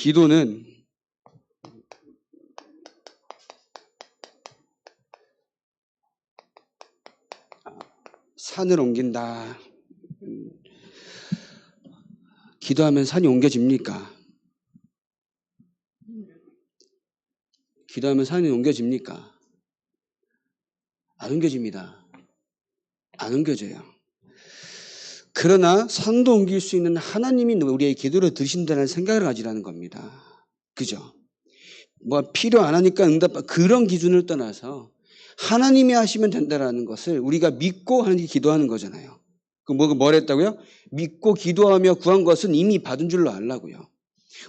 기도는 산을 옮긴다. 기도하면 산이 옮겨집니까? 기도하면 산이 옮겨집니까? 안 옮겨집니다. 안 옮겨져요. 그러나 산도 옮길 수 있는 하나님이 우리의 기도를 들으신다는 생각을 가지라는 겁니다. 그죠? 뭐 필요 안 하니까 응답, 그런 기준을 떠나서 하나님이 하시면 된다는 것을 우리가 믿고 하나님께 기도하는 거잖아요. 뭘 했다고요? 믿고 기도하며 구한 것은 이미 받은 줄로 알라고요.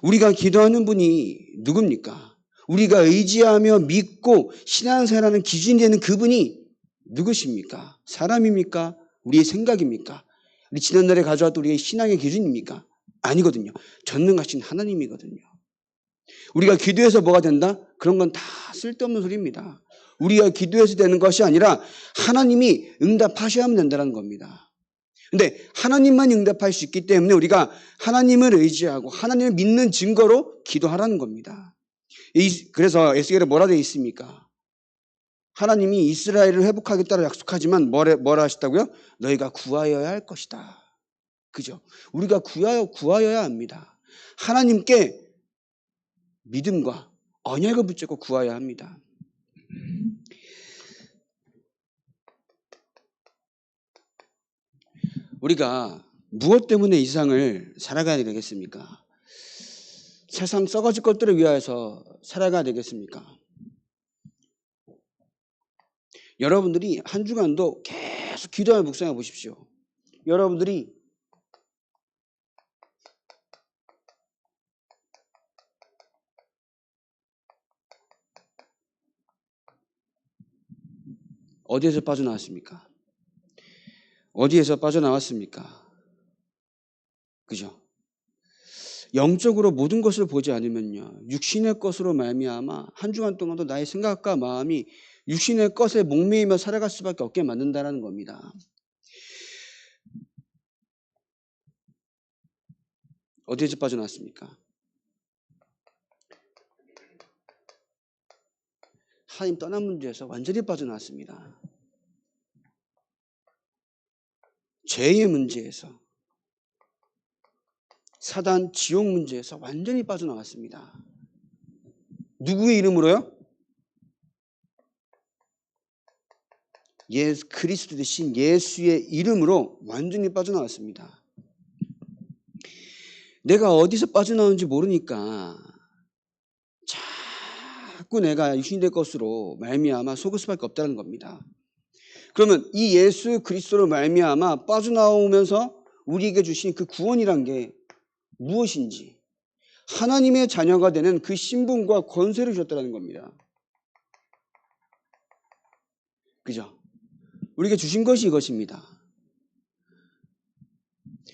우리가 기도하는 분이 누굽니까? 우리가 의지하며 믿고 신앙생활하는 기준이 되는 그분이 누구십니까? 사람입니까? 우리의 생각입니까? 우리 지난날에 가져왔던 우리의 신앙의 기준입니까? 아니거든요. 전능하신 하나님이거든요. 우리가 기도해서 뭐가 된다? 그런 건 다 쓸데없는 소리입니다. 우리가 기도해서 되는 것이 아니라 하나님이 응답하셔야만 된다는 겁니다. 근데 하나님만 응답할 수 있기 때문에 우리가 하나님을 의지하고 하나님을 믿는 증거로 기도하라는 겁니다. 그래서 에스겔에 뭐라 되어 있습니까? 하나님이 이스라엘을 회복하겠다고 약속하지만 뭐라 하셨다고요? 너희가 구하여야 할 것이다. 그죠? 우리가 구하여야 합니다. 하나님께 믿음과 언약을 붙잡고 구하여야 합니다. 우리가 무엇 때문에 이 세상을 살아가야 되겠습니까? 세상 썩어질 것들을 위하여서 살아가야 되겠습니까? 여러분들이 한 주간도 계속 기도하며 묵상해 보십시오. 여러분들이 어디에서 빠져나왔습니까? 어디에서 빠져나왔습니까? 그죠? 영적으로 모든 것을 보지 않으면요, 육신의 것으로 말미암아 한 주간 동안도 나의 생각과 마음이 육신의 것에 목매이며 살아갈 수밖에 없게 만든다는 겁니다. 어디에서 빠져나왔습니까? 하나님 떠난 문제에서 완전히 빠져나왔습니다. 죄의 문제에서, 사단, 지옥 문제에서 완전히 빠져나왔습니다. 누구의 이름으로요? 그리스도 대신 예수의 이름으로 완전히 빠져나왔습니다. 내가 어디서 빠져나오는지 모르니까 자꾸 내가 육신이 될 것으로 말미암아 속을 수밖에 없다는 겁니다. 그러면 이 예수 그리스도로 말미암아 빠져나오면서 우리에게 주신 그 구원이란 게 무엇인지, 하나님의 자녀가 되는 그 신분과 권세를 주셨다는 겁니다. 그죠? 우리에게 주신 것이 이것입니다.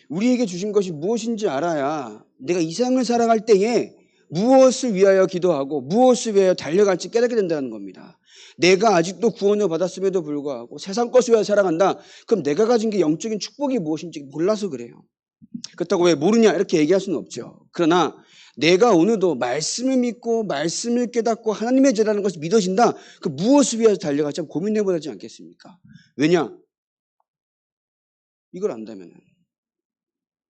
우리에게 주신 것이 무엇인지 알아야 내가 이 세상을 살아갈 때에 무엇을 위하여 기도하고 무엇을 위하여 달려갈지 깨닫게 된다는 겁니다. 내가 아직도 구원을 받았음에도 불구하고 세상 것을 위하여 살아간다. 그럼 내가 가진 게 영적인 축복이 무엇인지 몰라서 그래요. 그렇다고 왜 모르냐 이렇게 얘기할 수는 없죠. 그러나 내가 오늘도 말씀을 믿고 말씀을 깨닫고 하나님의 죄라는 것이 믿어진다. 그 무엇을 위해서 달려갈지 고민해보야 하지 않겠습니까? 왜냐? 이걸 안다면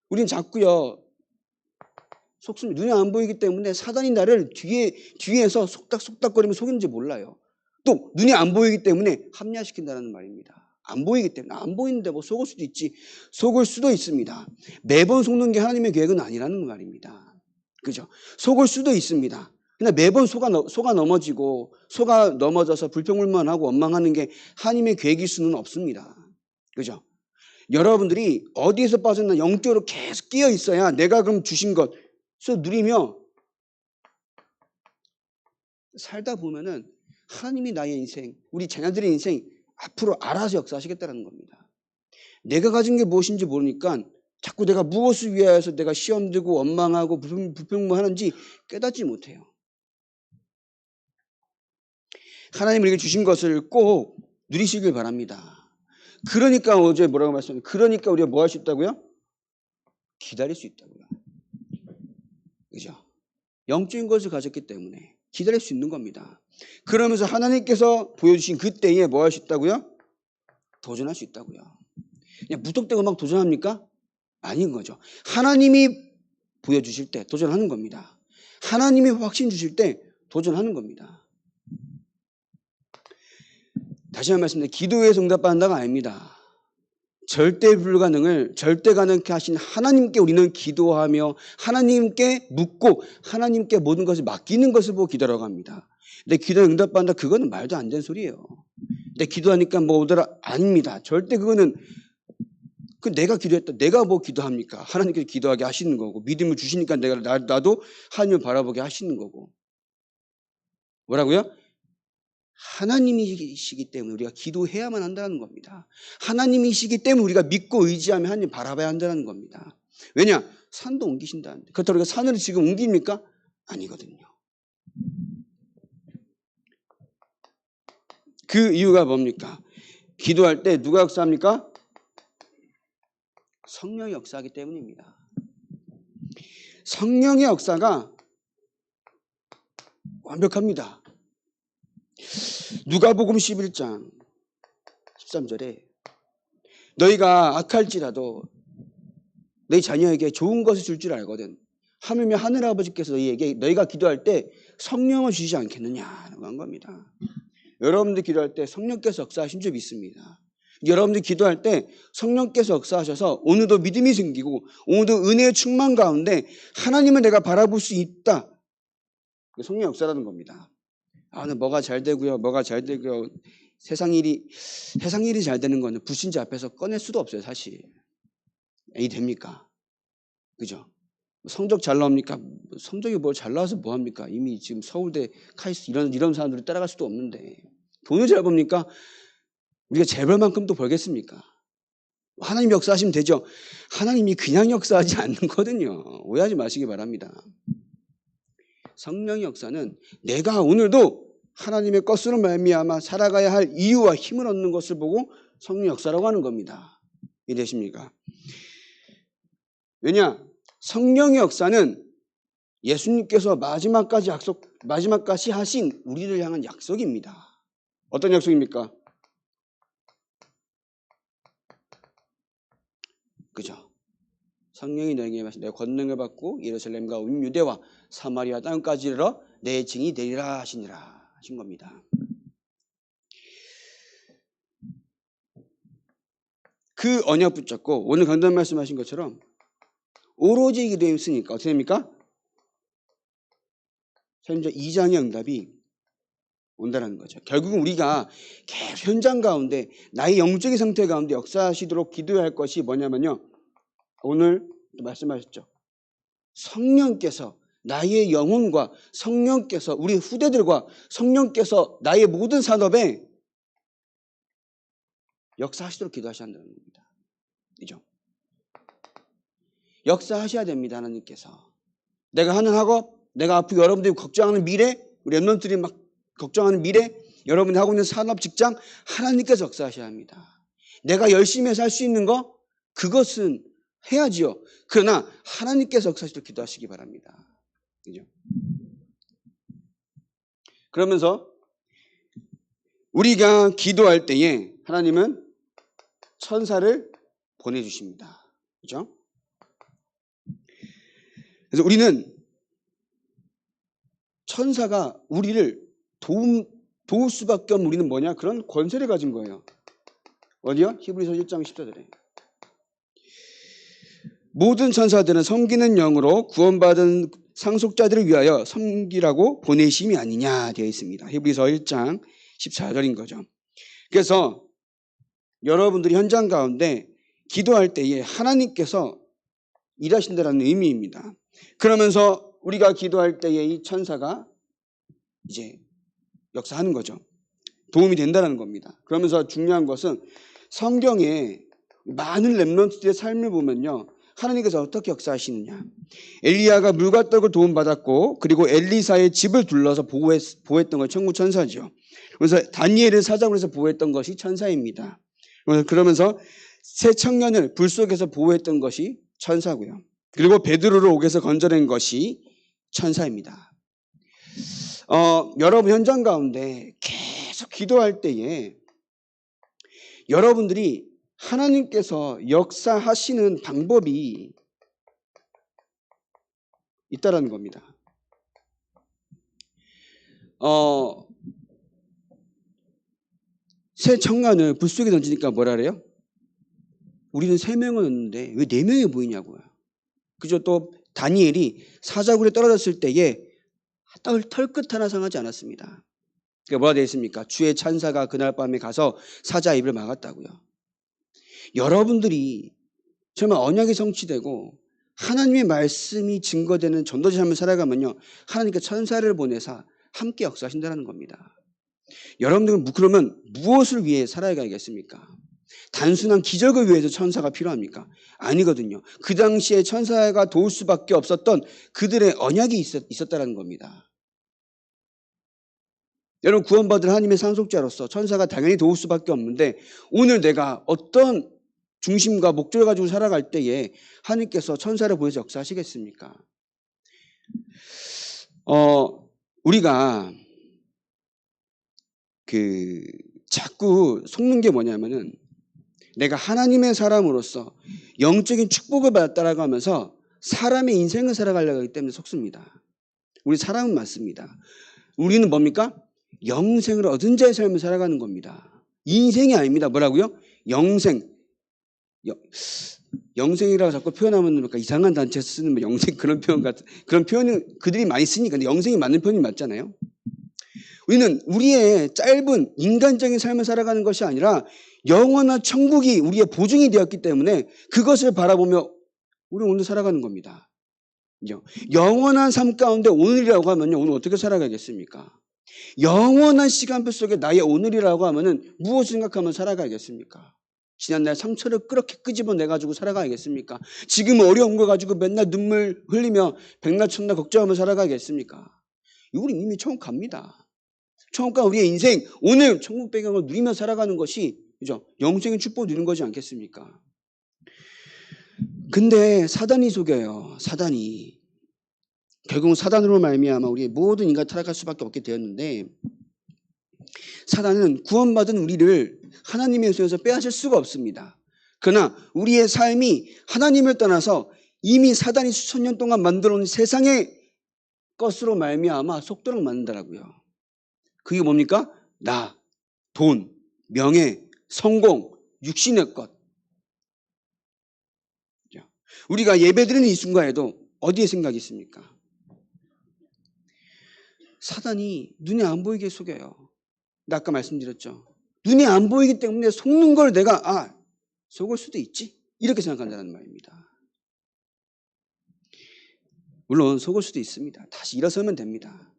우리는 자꾸요, 속습 눈에 안 보이기 때문에 사단이 나를 뒤에서 속닥속닥거리면 속이는지 몰라요. 또 눈에 안 보이기 때문에 합리화시킨다는 말입니다. 안 보이기 때문에 안 보이는데 뭐 속을 수도 있지. 속을 수도 있습니다. 매번 속는 게 하나님의 계획은 아니라는 말입니다. 그죠? 속을 수도 있습니다. 그냥 매번 속아 넘어져서 불평불만하고 원망하는 게 하나님의 계획일 수는 없습니다. 그죠? 여러분들이 어디에서 빠졌나 영적으로 계속 끼어 있어야 내가 그럼 주신 것을 누리며 살다 보면은 하나님이 나의 인생, 우리 자녀들의 인생 앞으로 알아서 역사하시겠다는 겁니다. 내가 가진 게 무엇인지 모르니까 자꾸 내가 무엇을 위하여서 내가 시험 들고 원망하고 불평하는지 깨닫지 못해요. 하나님 우리에게 주신 것을 꼭 누리시길 바랍니다. 그러니까 어제 뭐라고 말씀하셨어요? 그러니까 우리가 뭐 할 수 있다고요? 기다릴 수 있다고요. 그죠? 영적인 것을 가졌기 때문에 기다릴 수 있는 겁니다. 그러면서 하나님께서 보여주신 그때에 뭐 할 수 있다고요? 도전할 수 있다고요. 그냥 무턱대고 막 도전합니까? 아닌 거죠. 하나님이 보여주실 때 도전하는 겁니다. 하나님이 확신 주실 때 도전하는 겁니다. 다시 한번 말씀드립니다. 기도에서 응답받는다가 아닙니다. 절대 불가능을 절대 가능케 하신 하나님께 우리는 기도하며 하나님께 묻고 하나님께 모든 것을 맡기는 것을 보고 기도하라고 합니다. 내 기도에 응답받는다, 그거는 말도 안 되는 소리예요. 내 기도하니까 뭐 오더라, 아닙니다. 절대 그거는 내가 기도했다, 내가 뭐 기도합니까? 하나님께서 기도하게 하시는 거고, 믿음을 주시니까 나도 하나님을 바라보게 하시는 거고. 뭐라고요? 하나님이시기 때문에 우리가 기도해야만 한다는 겁니다. 하나님이시기 때문에 우리가 믿고 의지하며 하나님 바라봐야 한다는 겁니다. 왜냐? 산도 옮기신다는데. 그렇다고 우리가 산을 지금 옮깁니까? 아니거든요. 그 이유가 뭡니까? 기도할 때 누가 역사합니까? 성령이 역사하기 때문입니다. 성령의 역사가 완벽합니다. 누가복음 11장 13절에 너희가 악할지라도 너희 자녀에게 좋은 것을 줄 줄 알거든. 하물며 하늘아버지께서 너희가 기도할 때 성령을 주시지 않겠느냐라고 한 겁니다. 여러분들 기도할 때 성령께서 역사하신 줄 믿습니다. 여러분들 기도할 때 성령께서 역사하셔서 오늘도 믿음이 생기고 오늘도 은혜의 충만 가운데 하나님을 내가 바라볼 수 있다. 성령 역사라는 겁니다. 뭐가 잘 되고요, 뭐가 잘 되고요. 세상 일이 잘 되는 거는 불신자 앞에서 꺼낼 수도 없어요, 사실. 이 됩니까? 그죠? 성적 잘 나옵니까? 성적이 뭘 잘 나와서 뭐 합니까? 이미 지금 서울대, 카이스트 이런 사람들이 따라갈 수도 없는데. 돈을 잘 법니까? 우리가 재벌만큼 또 벌겠습니까? 하나님 역사하시면 되죠. 하나님이 그냥 역사하지 않거든요. 오해하지 마시기 바랍니다. 성령의 역사는 내가 오늘도 하나님의 것으로 말미암아 살아가야 할 이유와 힘을 얻는 것을 보고 성령 역사라고 하는 겁니다. 이해되십니까? 왜냐? 성령의 역사는 예수님께서 마지막까지 하신 우리를 향한 약속입니다. 어떤 약속입니까? 그죠? 성령이 너에게 임하시니 내가 권능을 받고 예루살렘과 온 유대와 사마리아 땅까지 이르러 내 증인이 되리라 하시니라 하신 겁니다. 그 언약 붙잡고 오늘 강단 말씀하신 것처럼 오로지 기도에 있으니까 어떻게 됩니까? 현재 2장의 응답이 온다는 거죠. 결국은 우리가 계속 현장 가운데 나의 영적인 상태 가운데 역사하시도록 기도해야 할 것이 뭐냐면요. 오늘 말씀하셨죠. 성령께서 나의 영혼과 성령께서 우리 후대들과 성령께서 나의 모든 산업에 역사하시도록 기도하셔야 한다는 겁니다. 그죠? 역사하셔야 됩니다. 하나님께서. 내가 하는 학업, 내가 앞으로 여러분들이 걱정하는 미래, 우리 랩런트들이 막 걱정하는 미래, 여러분이 하고 있는 산업, 직장, 하나님께서 역사하셔야 합니다. 내가 열심히 해서 할 수 있는 거, 그것은 해야지요. 그러나 하나님께서 역사하시도록 기도하시기 바랍니다. 그죠? 그러면서 우리가 기도할 때에 하나님은 천사를 보내주십니다. 그죠? 그래서 우리는 천사가 우리를 도울 수밖에 없는 우리는 뭐냐? 그런 권세를 가진 거예요. 어디요? 히브리서 1장 14절에. 모든 천사들은 섬기는 영으로 구원받은 상속자들을 위하여 섬기라고 보내심이 아니냐 되어 있습니다. 히브리서 1장 14절인 거죠. 그래서 여러분들이 현장 가운데 기도할 때에 하나님께서 일하신다는 의미입니다. 그러면서 우리가 기도할 때에 이 천사가 이제 역사하는 거죠. 도움이 된다는 겁니다. 그러면서 중요한 것은 성경에 많은 렘넌트들의 삶을 보면요. 하나님께서 어떻게 역사하시느냐. 엘리야가 물과 떡을 도움받았고 그리고 엘리사의 집을 둘러서 보호했던 것이 천국 천사죠. 그래서 다니엘을 사자굴에서 해서 보호했던 것이 천사입니다. 그러면서 새 청년을 불 속에서 보호했던 것이 천사고요. 그리고 베드로를 옥에서 건져낸 것이 천사입니다. 여러분 현장 가운데 계속 기도할 때에 여러분들이 하나님께서 역사하시는 방법이 있다라는 겁니다. 새 청간을 불 속에 던지니까 뭐라 그래요? 우리는 3명이었는데 왜 4명이 보이냐고요. 그죠? 또 다니엘이 사자굴에 떨어졌을 때에 털끝 하나 상하지 않았습니다. 그게 뭐가 되어 있습니까? 주의 찬사가 그날 밤에 가서 사자 입을 막았다고요. 여러분들이 정말 언약이 성취되고 하나님의 말씀이 증거되는 전도자 삶을 살아가면요, 하나님께 천사를 보내사 함께 역사하신다는 겁니다. 여러분들은 그러면 무엇을 위해 살아가야겠습니까? 단순한 기적을 위해서 천사가 필요합니까? 아니거든요. 그 당시에 천사가 도울 수밖에 없었던 그들의 언약이 있었다는 겁니다. 여러분, 구원받은 하나님의 상속자로서 천사가 당연히 도울 수밖에 없는데, 오늘 내가 어떤 중심과 목적을 가지고 살아갈 때에 하나님께서 천사를 보내서 역사하시겠습니까? 우리가 자꾸 속는 게 뭐냐면은, 내가 하나님의 사람으로서 영적인 축복을 받았다라고 하면서 사람의 인생을 살아가려고 하기 때문에 속습니다. 우리 사람은 맞습니다. 우리는 뭡니까? 영생을 얻은 자의 삶을 살아가는 겁니다. 인생이 아닙니다. 뭐라고요? 영생. 영생이라고 자꾸 표현하면 뭔가 이상한 단체에서 쓰는 뭐 영생 그런 표현을 그들이 많이 쓰니까. 근데 영생이 맞는 표현이 맞잖아요. 우리는 우리의 짧은 인간적인 삶을 살아가는 것이 아니라 영원한 천국이 우리의 보증이 되었기 때문에 그것을 바라보며 우리는 오늘 살아가는 겁니다. 영원한 삶 가운데 오늘이라고 하면요, 오늘 어떻게 살아가겠습니까? 영원한 시간표 속에 나의 오늘이라고 하면은 무엇을 생각하면 살아가겠습니까? 지난날 상처를 그렇게 끄집어내가지고 살아가겠습니까? 지금 어려운 거 가지고 맨날 눈물 흘리며 백날 천날 걱정하며 살아가겠습니까? 우리 이미 천국 갑니다. 천국 가 우리의 인생, 오늘 천국 배경을 누리며 살아가는 것이, 그죠? 영생의 축복을 누리는 거지 않겠습니까? 근데 사단이 속여요. 사단이. 결국은 사단으로 말미암아 우리의 모든 인간이 타락할 수밖에 없게 되었는데, 사단은 구원받은 우리를 하나님의 손에서 빼앗을 수가 없습니다. 그러나 우리의 삶이 하나님을 떠나서 이미 사단이 수천 년 동안 만들어 놓은 세상의 것으로 말미암아 속도록 만든다라고요. 그게 뭡니까? 나, 돈, 명예, 성공, 육신의 것. 우리가 예배드리는 이 순간에도 어디에 생각이 있습니까? 사단이 눈에 안 보이게 속여요. 근데 아까 말씀드렸죠. 눈에 안 보이기 때문에 속는 걸 내가 속을 수도 있지, 이렇게 생각한다는 말입니다. 물론 속을 수도 있습니다. 다시 일어서면 됩니다.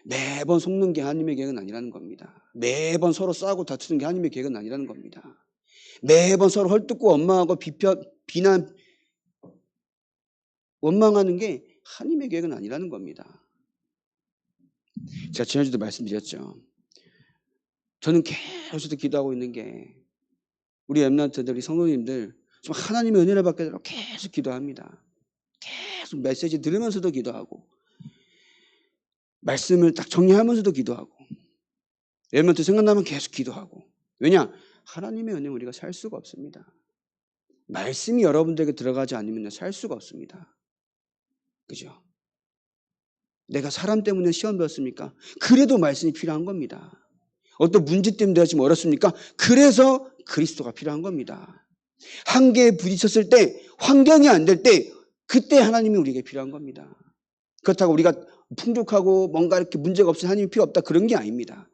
매번 속는 게 하나님의 계획은 아니라는 겁니다. 매번 서로 싸우고 다투는 게 하나님의 계획은 아니라는 겁니다. 매번 서로 헐뜯고 원망하고 비난, 원망하는 게 하나님의 계획은 아니라는 겁니다. 제가 지난주도 말씀드렸죠. 저는 계속 기도하고 있는 게, 우리 엠넌트들, 우리 성도님들 좀 하나님의 은혜를 받게 되도록 계속 기도합니다. 계속 메시지 들으면서도 기도하고, 말씀을 딱 정리하면서도 기도하고, 엠넌트 생각나면 계속 기도하고. 왜냐? 하나님의 은혜 우리가 살 수가 없습니다. 말씀이 여러분들에게 들어가지 않으면 살 수가 없습니다. 그죠? 내가 사람 때문에 시험 배웠습니까? 그래도 말씀이 필요한 겁니다. 어떤 문제 때문에 내가 지금 어렵습니까? 그래서 그리스도가 필요한 겁니다. 한계에 부딪혔을 때, 환경이 안 될 때, 그때 하나님이 우리에게 필요한 겁니다. 그렇다고 우리가 풍족하고 뭔가 이렇게 문제가 없으면 하나님이 필요 없다, 그런 게 아닙니다.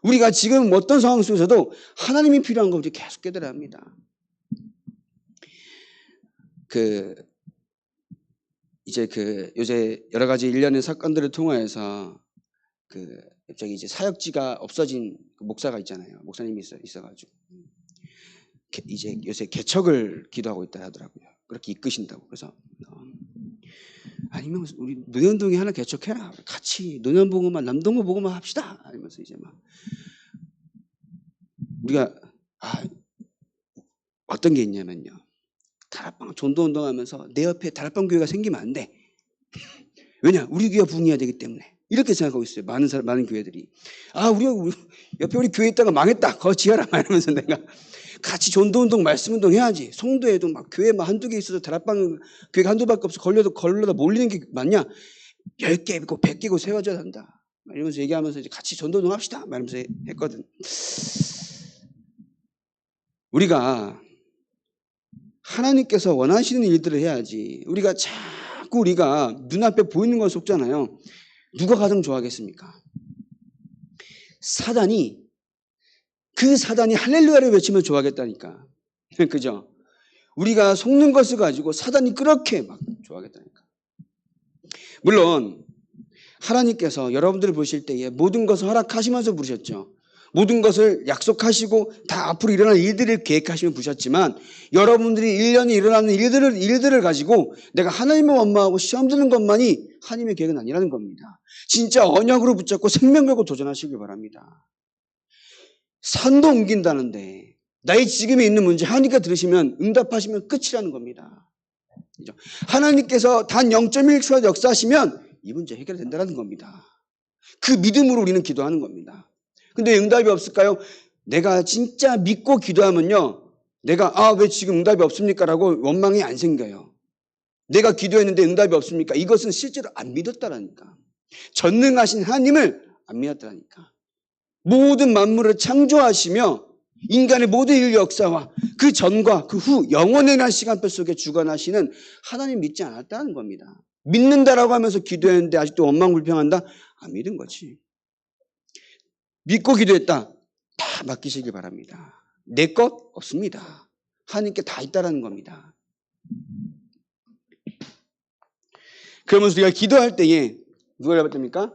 우리가 지금 어떤 상황 속에서도 하나님이 필요한 걸 계속 깨달아야 합니다. 요새 여러 가지 일련의 사건들을 통하여서 갑자기 이제 사역지가 없어진 목사가 있잖아요. 목사님이 있어가지고 이제 요새 개척을 기도하고 있다 하더라고요. 그렇게 이끄신다고. 그래서 아니면 우리 노년동에 하나 개척해라. 같이 노년보고만 남동구 보고만 합시다. 하면서 이제 막 우리가 어떤 게 있냐면요. 다락방 전도운동하면서 내 옆에 다락방 교회가 생기면 안 돼. 왜냐? 우리 교회가 부흥해야 되기 때문에. 이렇게 생각하고 있어요. 많은 교회들이. 우리 옆에 우리 교회 있다가 망했다. 거기 지어라. 이러면서 내가 같이 전도운동, 말씀운동 해야지. 송도에도 막 교회 막 한두 개 있어도 다락방 교회가 한두 밖에 없어. 걸러다 몰리는 게 맞냐? 10개 있고 100개고 세워져야 한다. 이러면서 얘기하면서 이제 같이 전도운동 합시다. 이러면서 했거든. 우리가 하나님께서 원하시는 일들을 해야지. 우리가 자꾸 우리가 눈앞에 보이는 걸 속잖아요. 누가 가장 좋아하겠습니까? 사단이 할렐루야를 외치면 좋아하겠다니까. 그죠? 우리가 속는 것을 가지고 사단이 그렇게 막 좋아하겠다니까. 물론 하나님께서 여러분들을 보실 때에 모든 것을 허락하시면서 부르셨죠. 모든 것을 약속하시고 다 앞으로 일어날 일들을 계획하시며 부르셨지만 여러분들이 1년에 일어나는 일들을 가지고 내가 하나님을 원망하고 시험 드는 것만이 하나님의 계획은 아니라는 겁니다. 진짜 언약으로 붙잡고 생명 걸고 도전하시길 바랍니다. 산도 옮긴다는데 나의 지금에 있는 문제 하나님께 들으시면 응답하시면 끝이라는 겁니다. 그죠? 하나님께서 단 0.1초라도 역사하시면 이 문제 해결된다는 겁니다. 그 믿음으로 우리는 기도하는 겁니다. 근데 응답이 없을까요? 내가 진짜 믿고 기도하면요. 내가 왜 지금 응답이 없습니까? 라고 원망이 안 생겨요. 내가 기도했는데 응답이 없습니까? 이것은 실제로 안 믿었다라니까. 전능하신 하나님을 안 믿었다라니까. 모든 만물을 창조하시며 인간의 모든 일 역사와 그 전과 그 후 영원에 대한 시간표 속에 주관하시는 하나님 믿지 않았다는 겁니다. 믿는다라고 하면서 기도했는데 아직도 원망불평한다? 안 믿은 거지. 믿고 기도했다. 다 맡기시길 바랍니다. 내 것 없습니다. 하나님께 다 있다라는 겁니다. 그러면서 우리가 기도할 때에 누가 잡았답니까?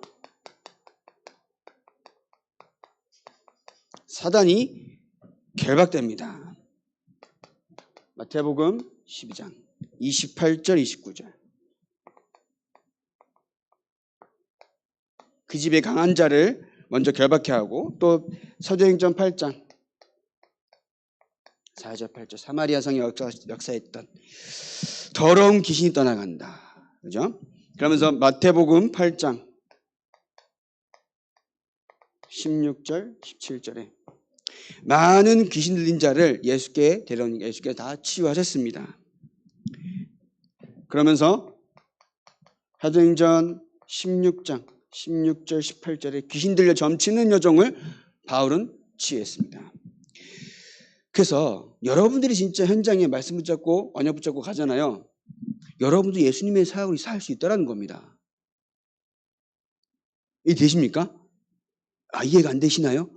사단이 결박됩니다. 마태복음 12장 28절 29절. 그 집에 강한 자를 먼저 결박해 하고 또 사도행전 8장 4절 8절 사마리아 성에 역사했던 더러운 귀신이 떠나간다. 그죠? 그러면서 마태복음 8장 16절 17절에 많은 귀신 들린 자를 예수께 데려오니까 예수께서 다 치유하셨습니다. 그러면서 사도행전 16장 16절 18절에 귀신 들려 점치는 여종을 바울은 치유했습니다. 그래서 여러분들이 진짜 현장에 말씀 붙잡고 언약 붙잡고 가잖아요. 여러분도 예수님의 사역을 할 수 있다는 겁니다. 이해 되십니까? 이해가 안 되시나요?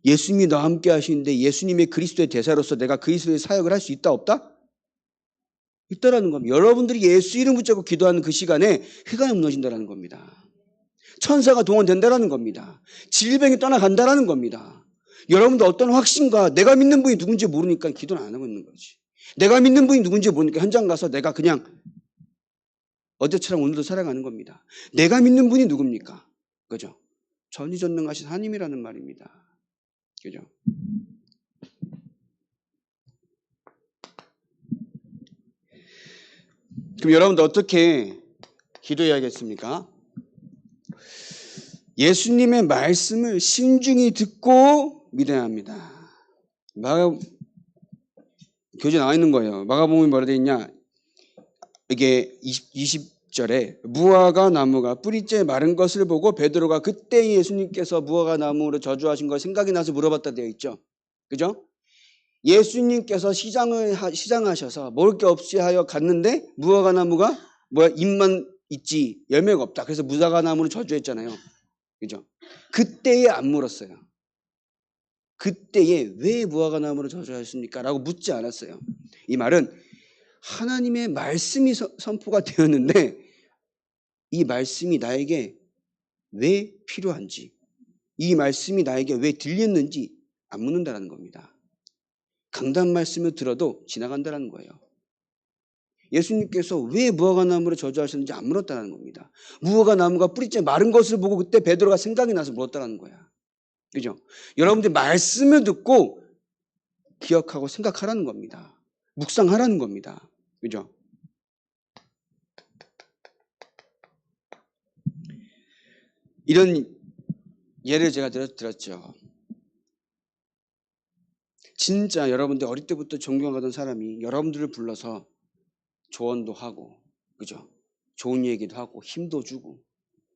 예수님이 나와 함께 하시는데 예수님의 그리스도의 대사로서 내가 그리스도의 사역을 할 수 있다 없다? 있다라는 겁니다. 여러분들이 예수 이름 붙잡고 기도하는 그 시간에 흑암이 무너진다는 겁니다. 천사가 동원된다는 겁니다. 질병이 떠나간다는 겁니다. 여러분도 어떤 확신과 내가 믿는 분이 누군지 모르니까 기도는 안 하고 있는 거지. 내가 믿는 분이 누군지 모르니까 현장 가서 내가 그냥 어제처럼 오늘도 살아가는 겁니다. 내가 믿는 분이 누굽니까? 그죠? 전지전능하신 하나님이라는 말입니다. 그죠? 그럼 여러분들 어떻게 기도해야겠습니까? 예수님의 말씀을 신중히 듣고 믿어야 합니다. 교재 나와 있는 거예요. 마가복음이 뭐라 되어 있냐? 이게 20절에 무화과 나무가 뿌리째 마른 것을 보고 베드로가 그때 예수님께서 무화과 나무로 저주하신 걸 생각이 나서 물어봤다 되어 있죠. 그죠? 예수님께서 시장하셔서 먹을 게 없이 하여 갔는데 무화과 나무가 잎만 있지 열매가 없다. 그래서 무화과 나무를 저주했잖아요. 그죠? 그때에 안 물었어요. 그때에 왜 무화과 나무를 저주하셨습니까? 라고 묻지 않았어요. 이 말은 하나님의 말씀이 선포가 되었는데 이 말씀이 나에게 왜 필요한지, 이 말씀이 나에게 왜 들렸는지 안 묻는다는 겁니다. 강단 말씀을 들어도 지나간다는 거예요. 예수님께서 왜 무화과 나무를 저주하셨는지 안 물었다는 겁니다. 무화과 나무가 뿌리째 마른 것을 보고 그때 베드로가 생각이 나서 물었다는 거야. 그죠? 여러분들 말씀을 듣고 기억하고 생각하라는 겁니다. 묵상하라는 겁니다. 그죠? 이런 예를 제가 들었죠. 진짜 여러분들 어릴 때부터 존경하던 사람이 여러분들을 불러서 조언도 하고, 그죠? 좋은 얘기도 하고, 힘도 주고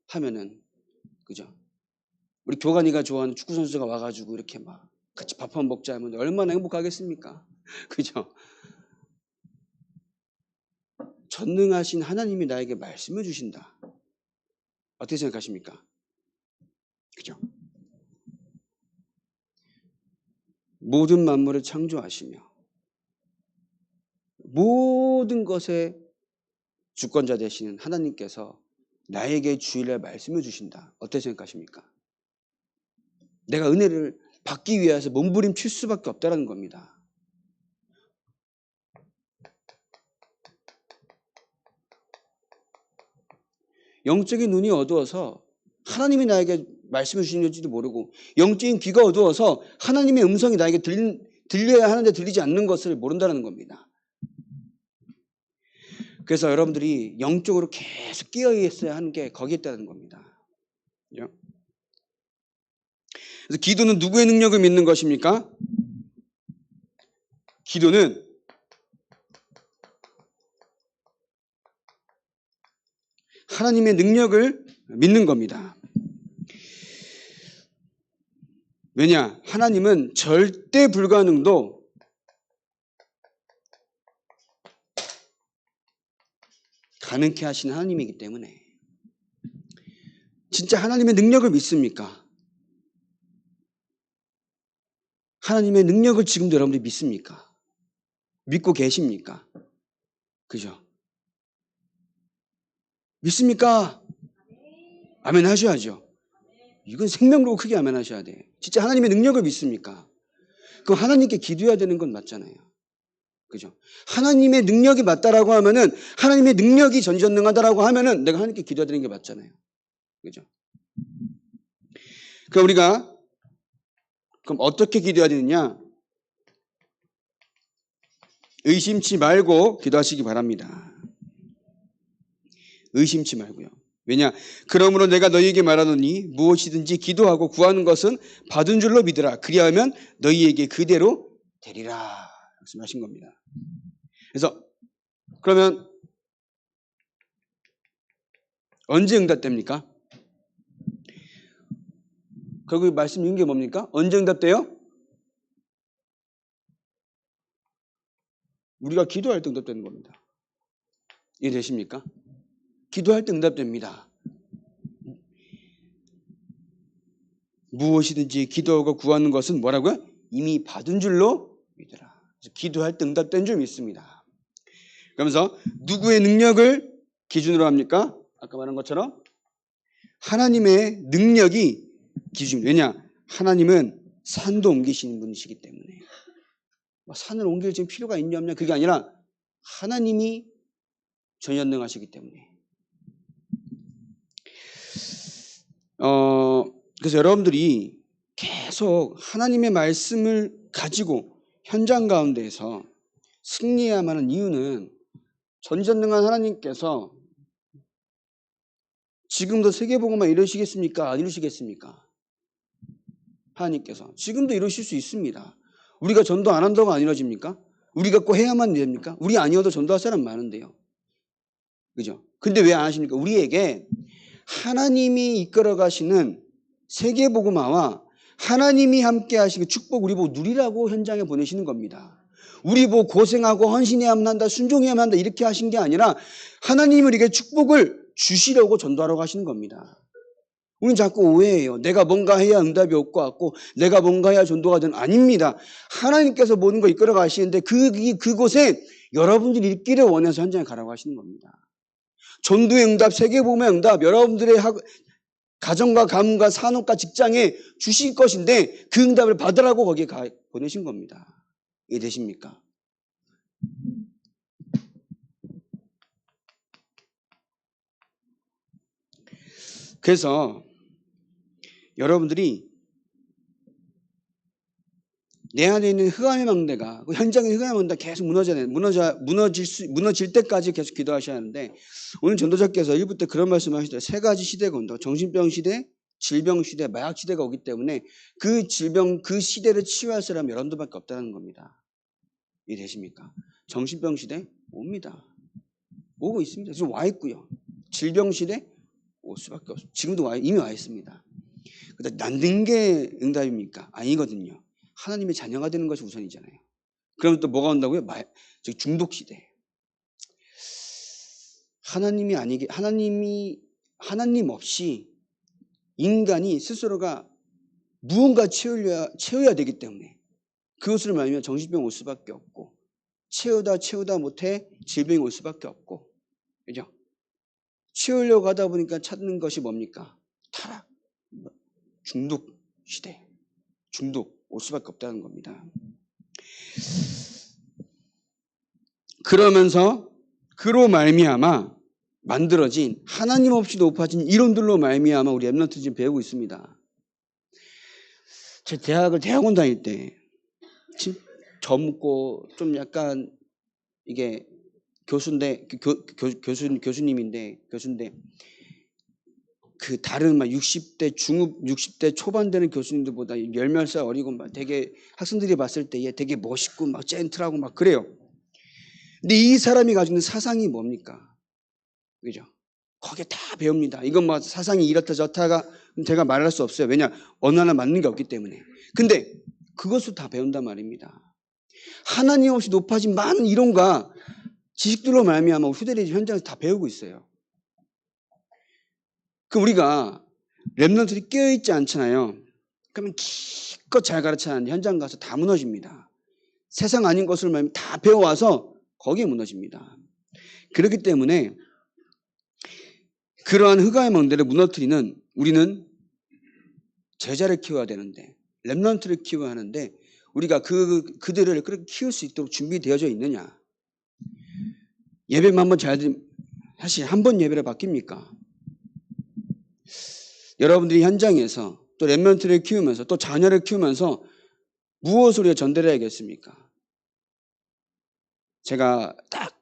하면은, 그죠? 우리 교관이가 좋아하는 축구선수가 와가지고 이렇게 막 같이 밥 한 번 먹자 하면 얼마나 행복하겠습니까? 그죠? 전능하신 하나님이 나에게 말씀을 주신다. 어떻게 생각하십니까? 그죠? 모든 만물을 창조하시며 모든 것의 주권자 되시는 하나님께서 나에게 주일날 말씀을 주신다. 어떻게 생각하십니까? 내가 은혜를 받기 위해서 몸부림칠 수밖에 없다는 겁니다. 영적인 눈이 어두워서 하나님이 나에게 말씀을 주시는지도 모르고, 영적인 귀가 어두워서 하나님의 음성이 나에게 들려야 하는데 들리지 않는 것을 모른다는 겁니다. 그래서 여러분들이 영적으로 계속 끼어 있어야 하는 게 거기에 있다는 겁니다. 그래서 기도는 누구의 능력을 믿는 것입니까? 기도는 하나님의 능력을 믿는 겁니다. 왜냐? 하나님은 절대 불가능도 가능케 하시는 하나님이기 때문에. 진짜 하나님의 능력을 믿습니까? 하나님의 능력을 지금도 여러분들이 믿습니까? 믿고 계십니까? 그죠? 믿습니까? 아멘 하셔야죠. 이건 생명으로 크게 아멘 하셔야 돼. 진짜 하나님의 능력을 믿습니까? 그럼 하나님께 기도해야 되는 건 맞잖아요. 그죠? 하나님의 능력이 맞다라고 하면은, 하나님의 능력이 전지전능하다라고 하면은 내가 하나님께 기도해야 되는 게 맞잖아요. 그죠? 그럼 우리가 그럼 어떻게 기도해야 되느냐? 의심치 말고 기도하시기 바랍니다. 의심치 말고요. 왜냐? 그러므로 내가 너희에게 말하노니 무엇이든지 기도하고 구하는 것은 받은 줄로 믿으라. 그리하면 너희에게 그대로 되리라. 말씀하신 겁니다. 그래서 그러면 언제 응답됩니까? 거기 말씀 있는 게 뭡니까? 언제 응답돼요? 우리가 기도할 때 응답되는 겁니다. 이해되십니까? 기도할 때 응답됩니다. 무엇이든지 기도하고 구하는 것은 뭐라고요? 이미 받은 줄로 믿으라. 그래서 기도할 때 응답된 줄 믿습니다. 그러면서 누구의 능력을 기준으로 합니까? 아까 말한 것처럼 하나님의 능력이 기준. 왜냐? 하나님은 산도 옮기시는 분이시기 때문에. 산을 옮길 지금 필요가 있냐 없냐 그게 아니라 하나님이 전현능하시기 때문에. 그래서 여러분들이 계속 하나님의 말씀을 가지고 현장 가운데에서 승리해야만 하는 이유는 전지전능한 하나님께서 지금도 세계복음만 이루시겠습니까? 안 이루시겠습니까? 하나님께서 지금도 이루실 수 있습니다. 우리가 전도 안 한다고 안 이루어집니까? 우리가 꼭 해야만 됩니까? 우리 아니어도 전도할 사람 많은데요. 그죠? 근데 왜 안 하십니까? 우리에게 하나님이 이끌어 가시는 세계복음화와 하나님이 함께 하시는 축복 우리 보고 누리라고 현장에 보내시는 겁니다. 우리 보고 고생하고 헌신해야만 한다, 순종해야만 한다 이렇게 하신 게 아니라 하나님은 우리에게 축복을 주시려고 전도하러 가시는 겁니다. 우리는 자꾸 오해해요. 내가 뭔가 해야 응답이 올 것 같고 내가 뭔가 해야 전도가 되는 아닙니다. 하나님께서 모든 걸 이끌어 가시는데 그곳에 여러분들이 있기를 원해서 현장에 가라고 하시는 겁니다. 전도의 응답, 세계복음의 응답 여러분들의 가정과 가문과 산업과 직장에 주실 것인데 그 응답을 받으라고 거기에 보내신 겁니다. 이해되십니까? 그래서 여러분들이 내 안에 있는 흑암의 망대가 현장의 흑암의 망대가 계속 무너질 때까지 계속 기도하셔야 하는데 오늘 전도자께서 1부 때 그런 말씀을 하시더라고요. 세 가지 시대가 온다. 정신병 시대, 질병 시대, 마약 시대가 오기 때문에 그 질병, 그 시대를 치유할 사람이 여러분들밖에 없다는 겁니다. 이해되십니까? 정신병 시대 옵니다. 오고 있습니다. 지금 와 있고요. 질병 시대 올 수밖에 없습니다. 지금도 이미 와 있습니다. 그런데 남는 게 응답입니까? 아니거든요. 하나님의 자녀가 되는 것이 우선이잖아요. 그러면 또 뭐가 온다고요? 중독 시대. 하나님 없이 인간이 스스로가 무언가 채워야 되기 때문에 그것을 말하면 정신병 올 수밖에 없고 채우다 못해 질병이 올 수밖에 없고, 그죠? 채우려고 하다 보니까 찾는 것이 뭡니까? 타락, 중독 시대, 중독 올 수밖에 없다는 겁니다. 그러면서 그로 말미암아 만들어진 하나님 없이 높아진 이론들로 말미암아 우리 랩런트 지금 배우고 있습니다. 제 대학원 다닐 때 젊고 좀 약간 이게 교수인데 교수인데 그 다른 막 60대 중업 60대 초반 되는 교수님들보다 10몇 살 어리고 막 되게 학생들이 봤을 때 얘 되게 멋있고 막 젠틀하고 막 그래요. 근데 이 사람이 가지고 있는 사상이 뭡니까? 그죠? 거기에 다 배웁니다. 이건 뭐 사상이 이렇다 저렇다가 제가 말할 수 없어요. 왜냐? 어느 하나 맞는 게 없기 때문에. 근데 그것을 다 배운단 말입니다. 하나님 없이 높아진 많은 이론과 지식들로 말미암아 후대리 현장에서 다 배우고 있어요. 그 우리가 랩런트들이 깨어있지 않잖아요. 그러면 기껏 잘 가르쳐놨는데 현장 가서 다 무너집니다. 세상 아닌 것을 말하면 다 배워와서 거기에 무너집니다. 그렇기 때문에 그러한 흑암의 망대를 무너뜨리는 우리는 제자를 키워야 되는데 랩런트를 키워야 하는데 우리가 그들을 그렇게 키울 수 있도록 준비되어져 있느냐. 예배만 한번 잘 드리면 사실 한 번 예배를 바뀝니까? 여러분들이 현장에서 또 랩런트를 키우면서 또 자녀를 키우면서 무엇을 우리가 전달해야겠습니까? 제가 딱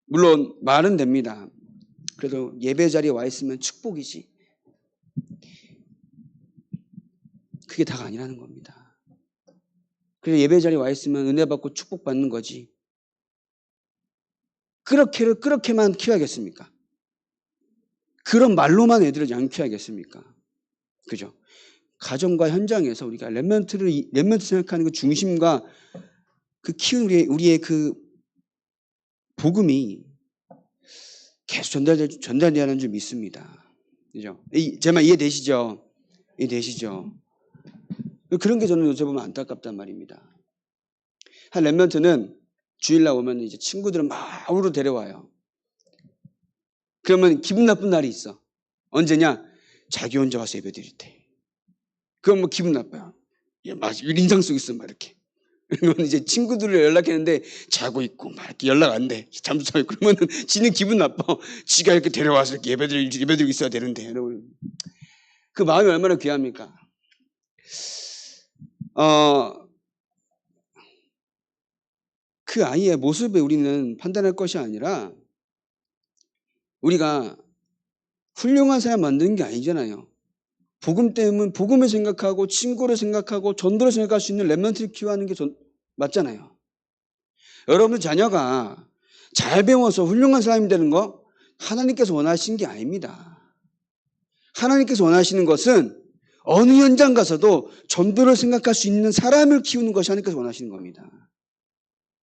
물론 말은 됩니다. 그래도 예배 자리에 와 있으면 축복이지. 그게 다가 아니라는 겁니다. 그래서 예배 자리에 와 있으면 은혜 받고 축복 받는 거지. 그렇게만 키워야겠습니까? 그런 말로만 애들을 양키워야겠습니까? 그죠? 가정과 현장에서 우리가 랩런트 생각하는 그 중심과 그 키우는 우리의 그 복음이 계속 전달되어야 하는 줄 믿습니다. 그죠? 제 말 이해되시죠? 이해되시죠? 그런 게 저는 요새 보면 안타깝단 말입니다. 한 랩런트는 주일날 오면 이제 친구들은 마음으로 데려와요. 그러면 기분 나쁜 날이 있어. 언제냐? 자기 혼자 와서 예배 드릴 때. 그럼 뭐 기분 나빠요. 인상 쓰고 있어, 막 이렇게. 그러면 이제 친구들을 연락했는데 자고 있고 막 이렇게 연락 안 돼. 잠도 자고 그러면은 지는 기분 나빠. 지가 이렇게 데려와서 이렇게 예배드리고 있어야 되는데. 여러분. 그 마음이 얼마나 귀합니까? 그 아이의 모습에 우리는 판단할 것이 아니라 우리가 훌륭한 사람 만드는 게 아니잖아요. 복음 때문에 복음을 생각하고 친구를 생각하고 전도를 생각할 수 있는 랩런트를 키워하는 게 맞잖아요. 여러분 자녀가 잘 배워서 훌륭한 사람이 되는 거 하나님께서 원하시는 게 아닙니다. 하나님께서 원하시는 것은 어느 현장 가서도 전도를 생각할 수 있는 사람을 키우는 것이 하나님께서 원하시는 겁니다.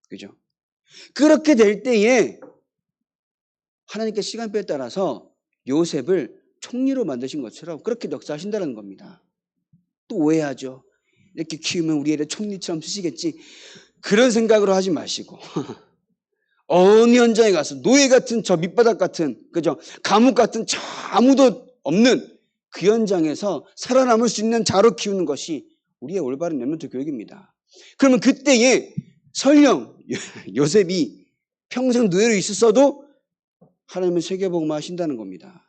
그죠? 그렇게 될 때에 하나님께 시간표에 따라서 요셉을 총리로 만드신 것처럼 그렇게 역사하신다는 겁니다. 또 오해하죠. 이렇게 키우면 우리 애를 총리처럼 쓰시겠지. 그런 생각으로 하지 마시고 어느 현장에 가서 노예 같은 저 밑바닥 같은 그죠? 감옥 같은 저 아무도 없는 그 현장에서 살아남을 수 있는 자로 키우는 것이 우리의 올바른 랩런트 교육입니다. 그러면 그때에 설령 요셉이 평생 노예로 있었어도 하나님은 세계복음화 하신다는 겁니다.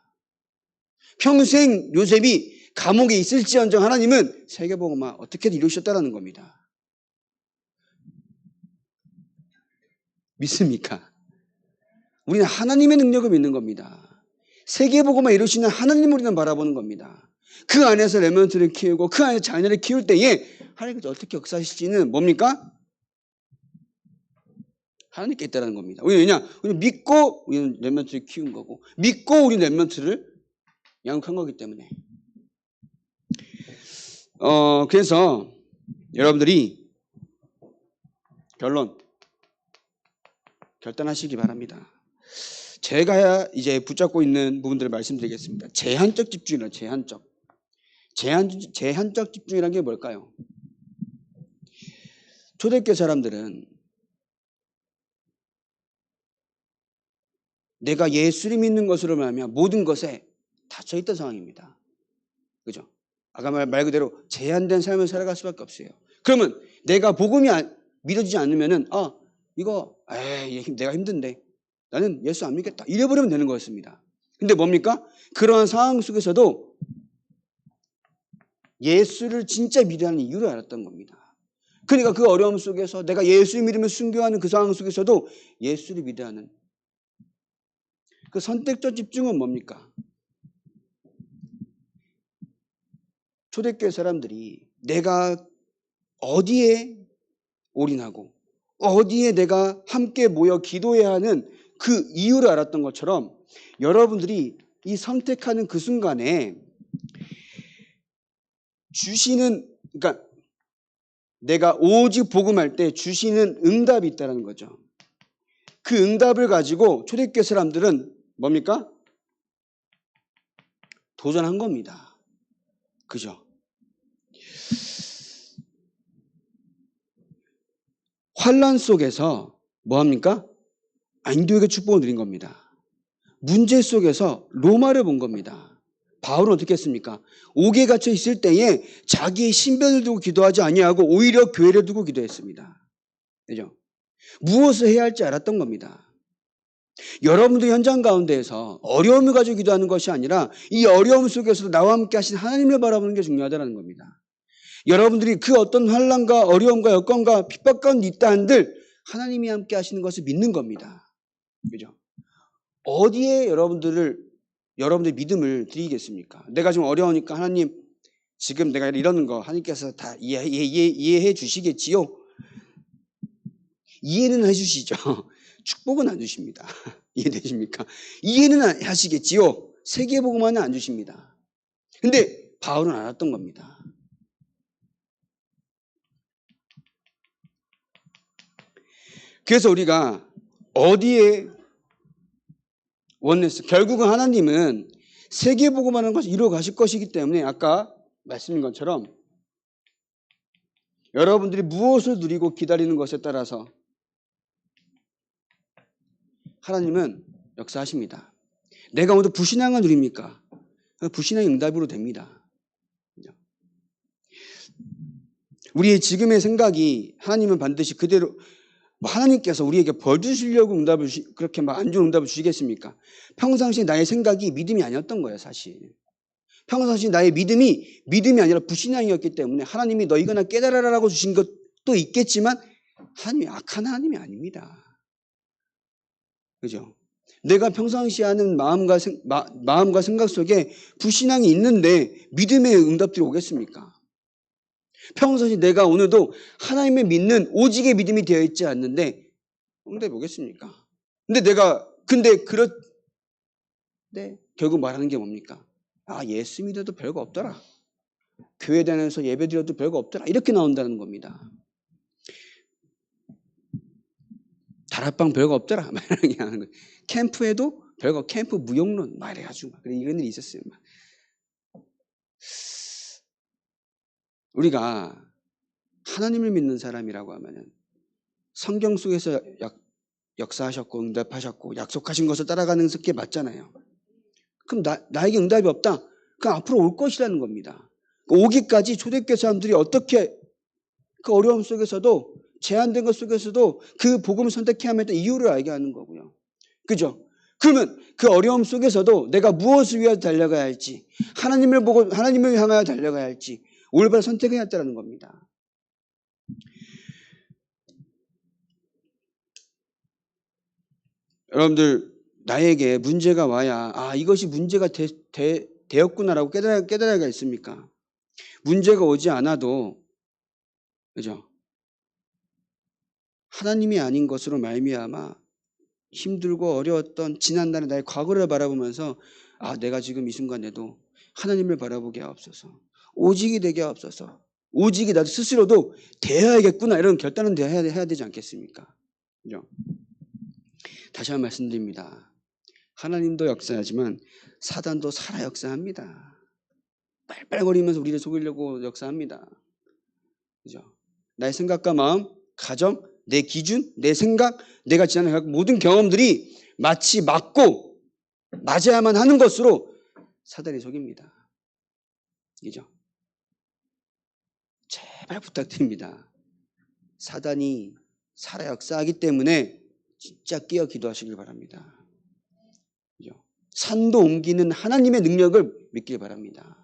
평생 요셉이 감옥에 있을지언정 하나님은 세계복음화 어떻게든 이루셨다는 겁니다. 믿습니까? 우리는 하나님의 능력을 믿는 겁니다. 세계복음화 이루시는 하나님을 우리는 바라보는 겁니다. 그 안에서 레몬트를 키우고 그 안에서 자녀를 키울 때에 하나님께서 어떻게 역사하실지는 뭡니까? 하나님께 있다는 겁니다. 왜냐? 우리는 믿고 우리는 레몬트를 키운 거고 믿고 우리 레몬트를 양육한 거기 때문에. 그래서 여러분들이 결단하시기 바랍니다. 제가 이제 붙잡고 있는 부분들을 말씀드리겠습니다. 제한적 집중이라 제한적 집중이라는 게 뭘까요? 초대교회 사람들은 내가 예수를 믿는 것으로 말하면 모든 것에 닫혀있던 상황입니다. 그죠? 아까 말 그대로 제한된 삶을 살아갈 수밖에 없어요. 그러면 내가 복음이 믿어지지 않으면은 내가 힘든데 나는 예수 안 믿겠다 이래버리면 되는 거였습니다. 근데 뭡니까? 그러한 상황 속에서도 예수를 진짜 믿으라는 이유를 알았던 겁니다. 그러니까 그 어려움 속에서 내가 예수를 믿으며 순교하는 그 상황 속에서도 예수를 믿으라는 그 선택적 집중은 뭡니까? 초대교회 사람들이 내가 어디에 올인하고 어디에 내가 함께 모여 기도해야 하는 그 이유를 알았던 것처럼 여러분들이 이 선택하는 그 순간에 그러니까 내가 오직 복음할 때 주시는 응답이 있다는 거죠. 그 응답을 가지고 초대교회 사람들은 뭡니까? 도전한 겁니다. 그죠? 환란 속에서 뭐합니까? 인도에게 축복을 누린 겁니다. 문제 속에서 로마를 본 겁니다. 바울은 어떻게 했습니까? 옥에 갇혀 있을 때에 자기의 신변을 두고 기도하지 아니하고 오히려 교회를 두고 기도했습니다. 그죠? 무엇을 해야 할지 알았던 겁니다. 여러분들 현장 가운데에서 어려움을 가지고 기도하는 것이 아니라 이 어려움 속에서도 나와 함께 하신 하나님을 바라보는 게 중요하다는 겁니다. 여러분들이 그 어떤 환난과 어려움과 여건과 핍박 가운데 있다 한들 하나님이 함께 하시는 것을 믿는 겁니다. 그죠? 어디에 여러분들 믿음을 드리겠습니까? 내가 좀 어려우니까 하나님 지금 내가 이러는 거 하나님께서 다 이해해 주시겠지요? 이해는 해주시죠. 축복은 안 주십니다. 이해되십니까? 이해는 하시겠지요. 세계복음만은 안 주십니다. 근데 바울은 알았던 겁니다. 그래서 우리가 어디에 원했어? 결국은 하나님은 세계복음하는 것을 이루어 가실 것이기 때문에 아까 말씀인 것처럼 여러분들이 무엇을 누리고 기다리는 것에 따라서 하나님은 역사하십니다. 내가 오늘 불신앙을 누립니까? 불신앙의 응답으로 됩니다. 우리의 지금의 생각이 하나님은 반드시 그대로 하나님께서 우리에게 벌 주시려고 그렇게 막 안 좋은 응답을 주시겠습니까? 평상시 나의 생각이 믿음이 아니었던 거예요, 사실. 평상시 나의 믿음이 아니라 불신앙이었기 때문에 하나님이 너 이거나 깨달아라라고 주신 것도 있겠지만 하나님이 악한 하나님이 아닙니다. 그죠? 내가 평상시 하는 마음과 생각 속에 불신앙이 있는데 믿음의 응답들이 오겠습니까? 평상시 내가 오늘도 하나님을 믿는 오직의 믿음이 되어 있지 않는데 응답이 오겠습니까? 근데 결국 말하는 게 뭡니까? 예수 믿어도 별거 없더라. 교회 다녀서 예배 드려도 별거 없더라. 이렇게 나온다는 겁니다. 다락방 별거 없더라. 막 이렇게 하는 거예요. 캠프에도 별거 캠프 무용론 막 이래가지고 이런 일이 있었어요. 우리가 하나님을 믿는 사람이라고 하면은 성경 속에서 역사하셨고 응답하셨고 약속하신 것을 따라가는 게 맞잖아요. 그럼 나에게 응답이 없다? 그럼 앞으로 올 것이라는 겁니다. 오기까지 초대교회 사람들이 어떻게 그 어려움 속에서도 제한된 것 속에서도 그 복음을 선택해야 하는 이유를 알게 하는 거고요. 그죠? 그러면 그 어려움 속에서도 내가 무엇을 위해 달려가야 할지 하나님을 향하여 달려가야 할지 올바른 선택해야 한다는 겁니다. 여러분들 나에게 문제가 와야 이것이 문제가 되었구나라고 깨달아야 있습니까? 문제가 오지 않아도, 그죠? 하나님이 아닌 것으로 말미암아 힘들고 어려웠던 지난날의 나의 과거를 바라보면서 내가 지금 이 순간에도 하나님을 바라보게 하옵소서. 오직이 되게 하옵소서. 오직이 나도 스스로도 되어야겠구나 이런 결단은 해야 되지 않겠습니까? 그죠? 다시 한번 말씀드립니다. 하나님도 역사하지만 사단도 살아 역사합니다. 빨빨거리면서 우리를 속이려고 역사합니다. 그죠? 나의 생각과 마음, 가정, 내 기준, 내 생각, 내가 지난 모든 경험들이 마치 맞고 맞아야만 하는 것으로 사단이 속입니다. 그죠? 제발 부탁드립니다. 사단이 살아 역사하기 때문에 진짜 깨어 기도하시길 바랍니다. 그죠? 산도 옮기는 하나님의 능력을 믿길 바랍니다.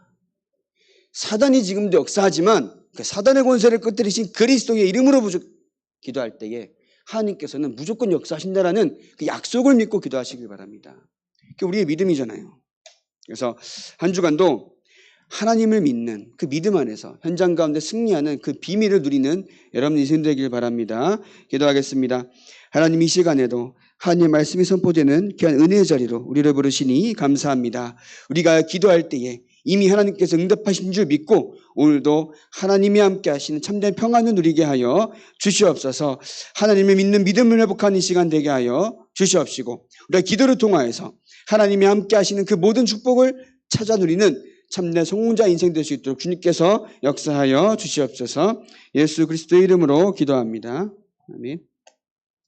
사단이 지금도 역사하지만 그 사단의 권세를 끄트리신 그리스도의 이름으로 기도할 때에 하나님께서는 무조건 역사하신다라는 그 약속을 믿고 기도하시길 바랍니다. 그게 우리의 믿음이잖아요. 그래서 한 주간도 하나님을 믿는 그 믿음 안에서 현장 가운데 승리하는 그 비밀을 누리는 여러분 인생 되길 바랍니다. 기도하겠습니다. 하나님, 이 시간에도 하나님의 말씀이 선포되는 귀한 은혜의 자리로 우리를 부르시니 감사합니다. 우리가 기도할 때에 이미 하나님께서 응답하신 줄 믿고 오늘도 하나님이 함께 하시는 참된 평안을 누리게 하여 주시옵소서. 하나님을 믿는 믿음을 회복하는 시간 되게 하여 주시옵시고 우리가 기도를 통하여서 하나님이 함께 하시는 그 모든 축복을 찾아 누리는 참된 성공자 인생 될 수 있도록 주님께서 역사하여 주시옵소서. 예수 그리스도의 이름으로 기도합니다. 아멘.